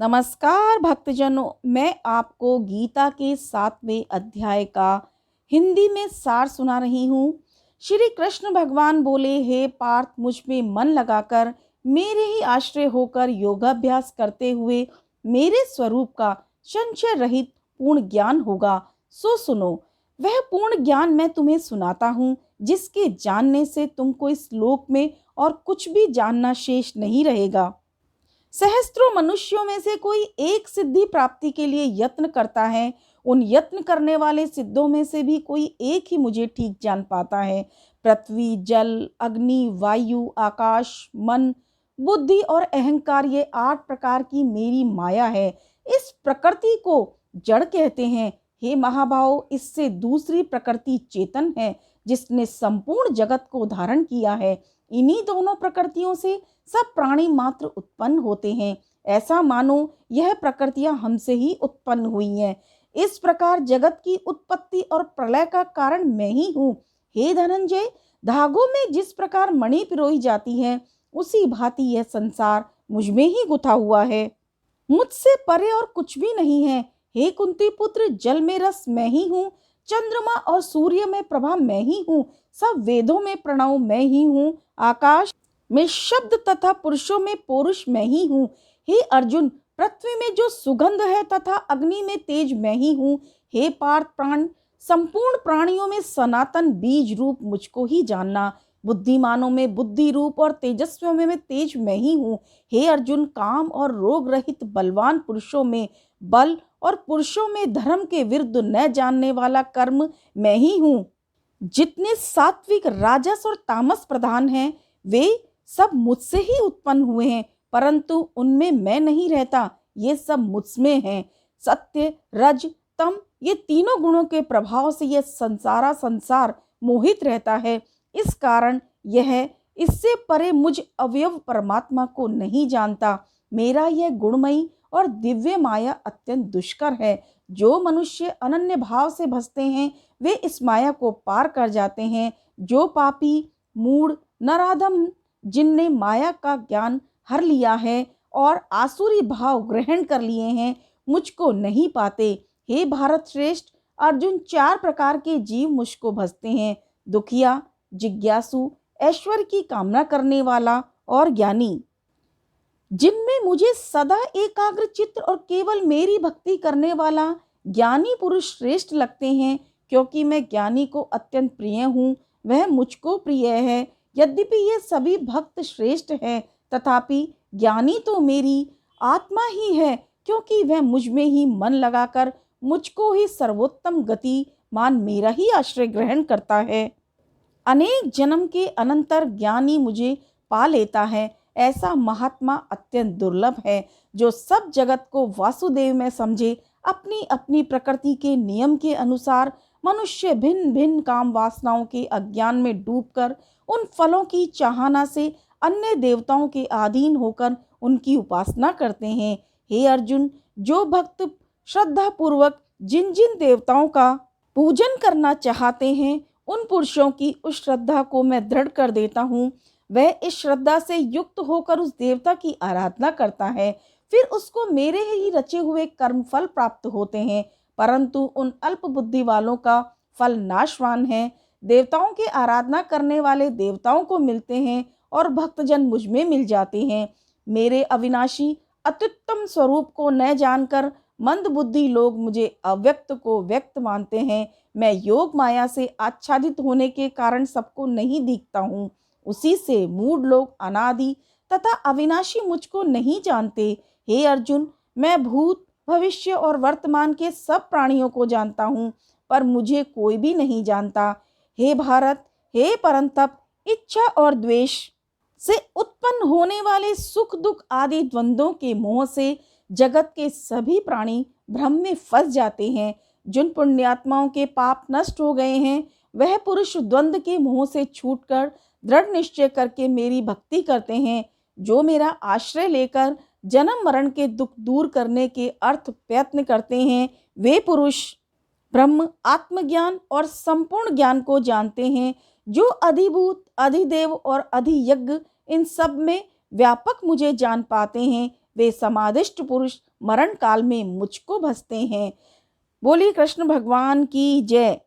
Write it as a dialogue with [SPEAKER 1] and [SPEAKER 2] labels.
[SPEAKER 1] नमस्कार भक्तजनों, मैं आपको गीता के 7वें अध्याय का हिंदी में सार सुना रही हूँ। श्री कृष्ण भगवान बोले, हे पार्थ, मुझ में मन लगाकर मेरे ही आश्रय होकर योगाभ्यास करते हुए मेरे स्वरूप का संशय रहित पूर्ण ज्ञान होगा। सो सुनो, वह पूर्ण ज्ञान मैं तुम्हें सुनाता हूँ, जिसके जानने से तुमको इस लोक में और कुछ भी जानना शेष नहीं रहेगा। सहस्त्रों मनुष्यों में से कोई एक सिद्धि प्राप्ति के लिए यत्न करता है। उन यत्न करने वाले सिद्धों में से भी कोई एक ही मुझे ठीक जान पाता है। पृथ्वी, जल, अग्नि, वायु, आकाश, मन, बुद्धि और अहंकार, ये 8 प्रकार की मेरी माया है। इस प्रकृति को जड़ कहते हैं। हे महाभाव, इससे दूसरी प्रकृति चेतन है, जिसने संपूर्ण जगत को धारण किया है। इन्हीं दोनों प्रकृतियों से सब प्राणी मात्र उत्पन्न होते हैं। ऐसा मानो यह प्रकृतियां हमसे ही उत्पन्न हुई हैं। इस प्रकार जगत की उत्पत्ति और प्रलय का कारण मैं ही हूँ। हे धनंजय, धागों में जिस प्रकार मणि पिरोई जाती है, उसी भांति यह संसार मुझ में ही गुथा हुआ है। मुझसे परे और कुछ भी नहीं है। हे कुंती पुत्र, जल में रस मैं ही हूँ, चंद्रमा और सूर्य में प्रभा मैं ही हूँ, सब वेदों में प्रणव मैं ही हूँ, आकाश में शब्द तथा पुरुषों में पौरुष मैं ही हूँ। हे अर्जुन, पृथ्वी में जो सुगंध है तथा अग्नि में तेज मैं ही हूँ। हे पार्थ प्राण, संपूर्ण प्राणियों में सनातन बीज रूप मुझको ही जानना। बुद्धिमानों में बुद्धि रूप और तेजस्वियों में तेज मैं ही हूँ। हे अर्जुन, काम और रोग रहित बलवान पुरुषों में बल और पुरुषों में धर्म के विरुद्ध न जानने वाला कर्म मैं ही हूँ। जितने सात्विक, राजस और तामस प्रधान हैं, वे सब मुझसे ही उत्पन्न हुए हैं, परंतु उनमें मैं नहीं रहता। ये सब मुझमें हैं। सत्य, रज, तम, ये तीनों गुणों के प्रभाव से यह सारा संसार मोहित रहता है। इस कारण यह इससे परे मुझ अवयव परमात्मा को नहीं जानता। मेरा यह गुणमयी और दिव्य माया अत्यंत दुष्कर है। जो मनुष्य अनन्य भाव से भजते हैं, वे इस माया को पार कर जाते हैं। जो पापी, मूढ़, नराधम, जिनने माया का ज्ञान हर लिया है और आसुरी भाव ग्रहण कर लिए हैं, मुझको नहीं पाते। हे भारत श्रेष्ठ, अर्जुन, 4 प्रकार के जीव मुझको भजते हैं: दुखिया, जिज्ञासु, ऐश्वर्य की कामना करने वाला और ज्ञानी। जिनमें मुझे सदा एकाग्र चित्त और केवल मेरी भक्ति करने वाला ज्ञानी पुरुष श्रेष्ठ लगते हैं, क्योंकि मैं ज्ञानी को अत्यंत प्रिय हूँ, वह मुझको प्रिय है। यद्यपि ये सभी भक्त श्रेष्ठ हैं, तथापि ज्ञानी तो मेरी आत्मा ही है, क्योंकि वह मुझ में ही मन लगाकर मुझको ही सर्वोत्तम गति मान मेरा ही आश्रय ग्रहण करता है। अनेक जन्म के अनंतर ज्ञानी मुझे पा लेता है। ऐसा महात्मा अत्यंत दुर्लभ है, जो सब जगत को वासुदेव में समझे। अपनी अपनी प्रकृति के नियम के अनुसार मनुष्य भिन्न भिन्न काम वासनाओं के अज्ञान में डूबकर उन फलों की चाहना से अन्य देवताओं के अधीन होकर उनकी उपासना करते हैं। हे अर्जुन, जो भक्त श्रद्धा पूर्वक जिन जिन देवताओं का पूजन करना चाहते हैं, उन पुरुषों की उस श्रद्धा को मैं दृढ़ कर देता हूँ। वह इस श्रद्धा से युक्त होकर उस देवता की आराधना करता है, फिर उसको मेरे ही रचे हुए कर्म फल प्राप्त होते हैं। परंतु उन अल्प बुद्धि वालों का फल नाशवान है। देवताओं की आराधना करने वाले देवताओं को मिलते हैं और भक्तजन मुझ में मिल जाते हैं। मेरे अविनाशी अत्युत्तम स्वरूप को न जानकर मंद बुद्धि लोग मुझे अव्यक्त को व्यक्त मानते हैं। मैं योग माया से आच्छादित होने के कारण सबको नहीं दिखता हूँ। उसी से मूढ़ लोग अनादि तथा अविनाशी मुझको नहीं जानते। हे अर्जुन, मैं भूत, भविष्य और वर्तमान के सब प्राणियों को जानता हूँ, पर मुझे कोई भी नहीं जानता। हे भारत, हे परंतप, इच्छा और द्वेष से उत्पन्न होने वाले सुख दुख आदि द्वंद्वों के मोह से जगत के सभी प्राणी भ्रम में फंस जाते हैं। जिन पुण्यात्माओं के पाप नष्ट हो गए हैं, वह पुरुष द्वंद्व के मोह से छूटकर दृढ़ निश्चय करके मेरी भक्ति करते हैं। जो मेरा आश्रय लेकर जन्म मरण के दुख दूर करने के अर्थ प्रयत्न करते हैं, वे पुरुष ब्रह्म, आत्मज्ञान और संपूर्ण ज्ञान को जानते हैं। जो अधिभूत, अधिदेव और अधियज्ञ, इन सब में व्यापक मुझे जान पाते हैं, वे समादिष्ट पुरुष मरण काल में मुझको भसते हैं। बोलिए कृष्ण भगवान की जय।